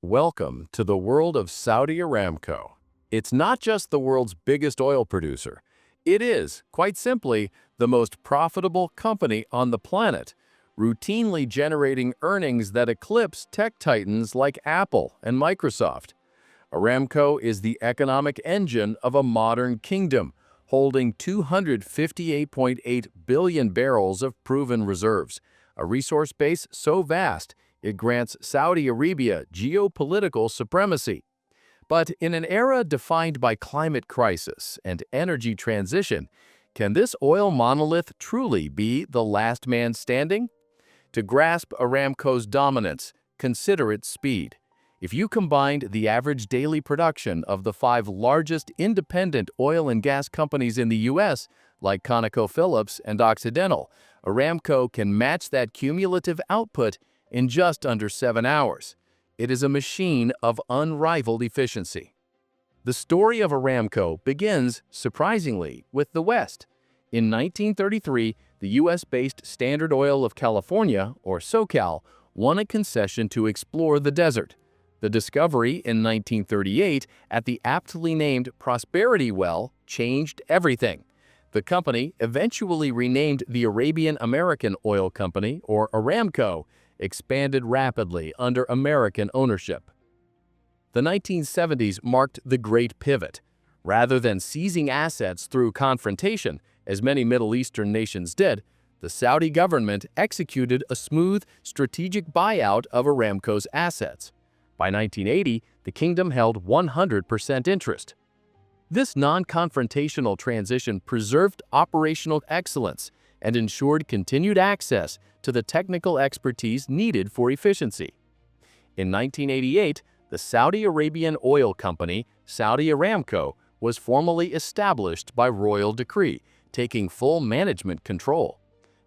Welcome to the world of Saudi Aramco. It's not just the world's biggest oil producer. It is, quite simply, the most profitable company on the planet, routinely generating earnings that eclipse tech titans like Apple and Microsoft. Aramco is the economic engine of a modern kingdom, holding 258.8 billion barrels of proven reserves, a resource base so vast it grants Saudi Arabia geopolitical supremacy. But in an era defined by climate crisis and energy transition, can this oil monolith truly be the last man standing? To grasp Aramco's dominance, consider its speed. If you combined the average daily production of the five largest independent oil and gas companies in the U.S., like ConocoPhillips and Occidental, Aramco can match that cumulative output in just under 7 hours. It is a machine of unrivaled efficiency. The story of Aramco begins, surprisingly, with the West. In 1933, the U.S.-based Standard Oil of California, or SoCal, won a concession to explore the desert. The discovery in 1938 at the aptly named Prosperity Well changed everything. The company, eventually renamed the Arabian American Oil Company, or Aramco, expanded rapidly under American ownership. The 1970s marked the Great Pivot. Rather than seizing assets through confrontation, as many Middle Eastern nations did, the Saudi government executed a smooth, strategic buyout of Aramco's assets. By 1980, the kingdom held 100% interest. This non-confrontational transition preserved operational excellence and ensured continued access to the technical expertise needed for efficiency. In 1988, the Saudi Arabian oil company, Saudi Aramco, was formally established by royal decree, taking full management control.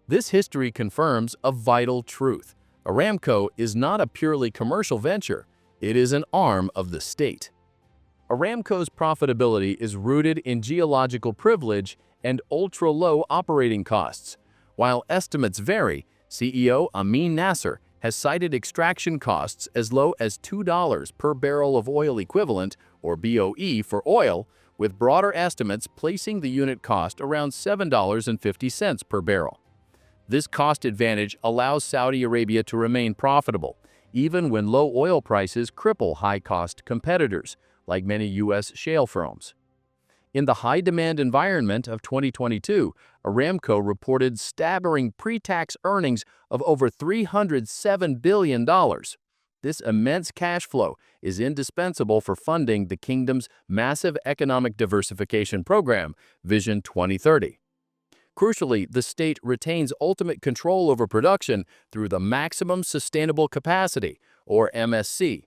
This history confirms a vital truth. Aramco is not a purely commercial venture, it is an arm of the state. Aramco's profitability is rooted in geological privilege and ultra-low operating costs. While estimates vary, CEO Amin Nasser has cited extraction costs as low as $2 per barrel of oil equivalent, or BOE, for oil, with broader estimates placing the unit cost around $7.50 per barrel. This cost advantage allows Saudi Arabia to remain profitable, even when low oil prices cripple high-cost competitors, like many U.S. shale firms. In the high-demand environment of 2022, Aramco reported staggering pre-tax earnings of over $307 billion. This immense cash flow is indispensable for funding the kingdom's massive economic diversification program, Vision 2030. Crucially, the state retains ultimate control over production through the Maximum Sustainable Capacity, or MSC.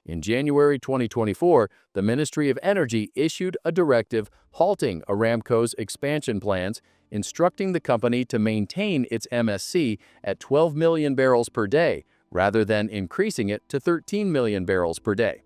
In January 2024, the Ministry of Energy issued a directive halting Aramco's expansion plans, instructing the company to maintain its MSC at 12 million barrels per day, rather than increasing it to 13 million barrels per day.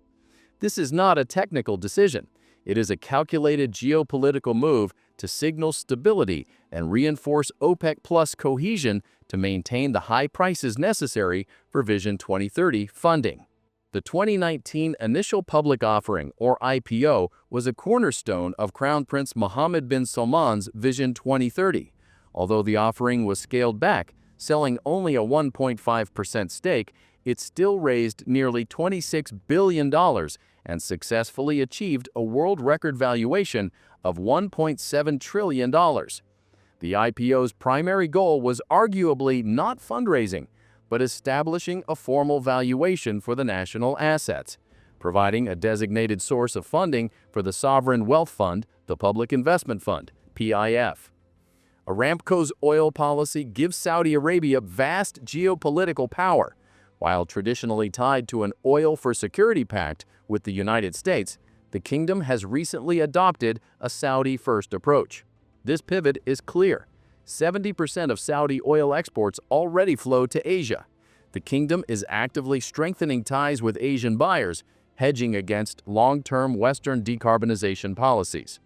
This is not a technical decision. It is a calculated geopolitical move to signal stability and reinforce OPEC+ cohesion to maintain the high prices necessary for Vision 2030 funding. The 2019 initial public offering, or IPO, was a cornerstone of Crown Prince Mohammed bin Salman's Vision 2030. Although the offering was scaled back, selling only a 1.5% stake, it still raised nearly $26 billion and successfully achieved a world record valuation of $1.7 trillion. The IPO's primary goal was arguably not fundraising, but establishing a formal valuation for the national assets, providing a designated source of funding for the Sovereign Wealth Fund, the Public Investment Fund, PIF. Aramco's oil policy gives Saudi Arabia vast geopolitical power. While traditionally tied to an oil-for-security pact with the United States, the kingdom has recently adopted a Saudi-first approach. This pivot is clear. 70% of Saudi oil exports already flow to Asia. The kingdom is actively strengthening ties with Asian buyers, hedging against long-term Western decarbonization policies.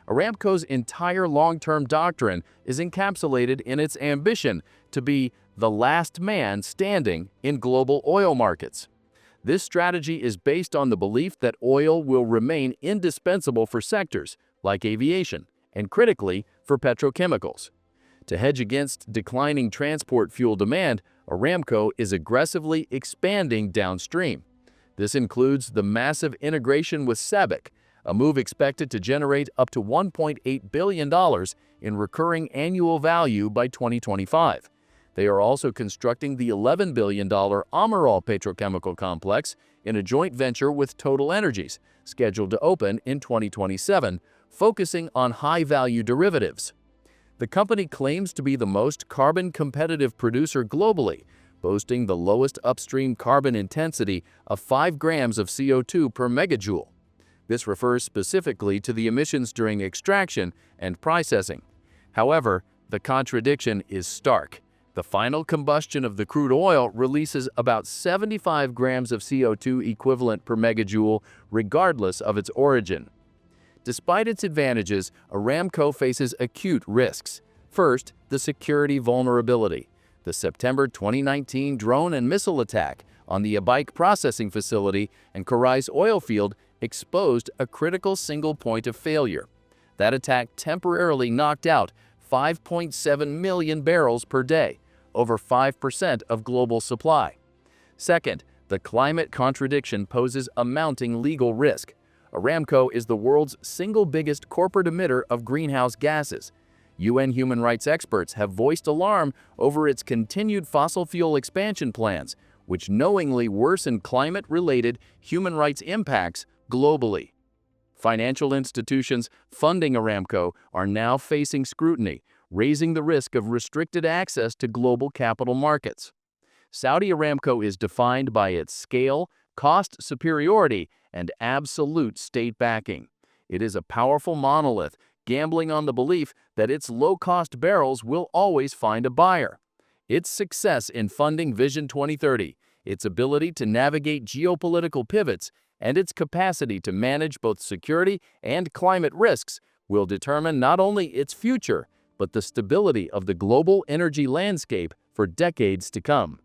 Aramco's entire long-term doctrine is encapsulated in its ambition to be the last man standing in global oil markets. This strategy is based on the belief that oil will remain indispensable for sectors like aviation and, critically, for petrochemicals. To hedge against declining transport fuel demand, Aramco is aggressively expanding downstream. This includes the massive integration with SABIC, a move expected to generate up to $1.8 billion in recurring annual value by 2025. They are also constructing the $11 billion Amiral petrochemical complex in a joint venture with Total Energies, scheduled to open in 2027, focusing on high-value derivatives. The company claims to be the most carbon-competitive producer globally, boasting the lowest upstream carbon intensity of 5 grams of CO2 per megajoule. This refers specifically to the emissions during extraction and processing. However, the contradiction is stark. The final combustion of the crude oil releases about 75 grams of CO2 equivalent per megajoule, regardless of its origin. Despite its advantages, Aramco faces acute risks. First, the security vulnerability. The September 2019 drone and missile attack on the Abaik processing facility and Karai's oil field exposed a critical single point of failure. That attack temporarily knocked out 5.7 million barrels per day, over 5% of global supply. Second, the climate contradiction poses a mounting legal risk. Aramco is the world's single biggest corporate emitter of greenhouse gases. UN human rights experts have voiced alarm over its continued fossil fuel expansion plans, which knowingly worsen climate-related human rights impacts globally. Financial institutions funding Aramco are now facing scrutiny, raising the risk of restricted access to global capital markets. Saudi Aramco is defined by its scale, cost superiority, and absolute state backing. It is a powerful monolith, gambling on the belief that its low-cost barrels will always find a buyer. Its success in funding Vision 2030, its ability to navigate geopolitical pivots, and its capacity to manage both security and climate risks will determine not only its future, but the stability of the global energy landscape for decades to come.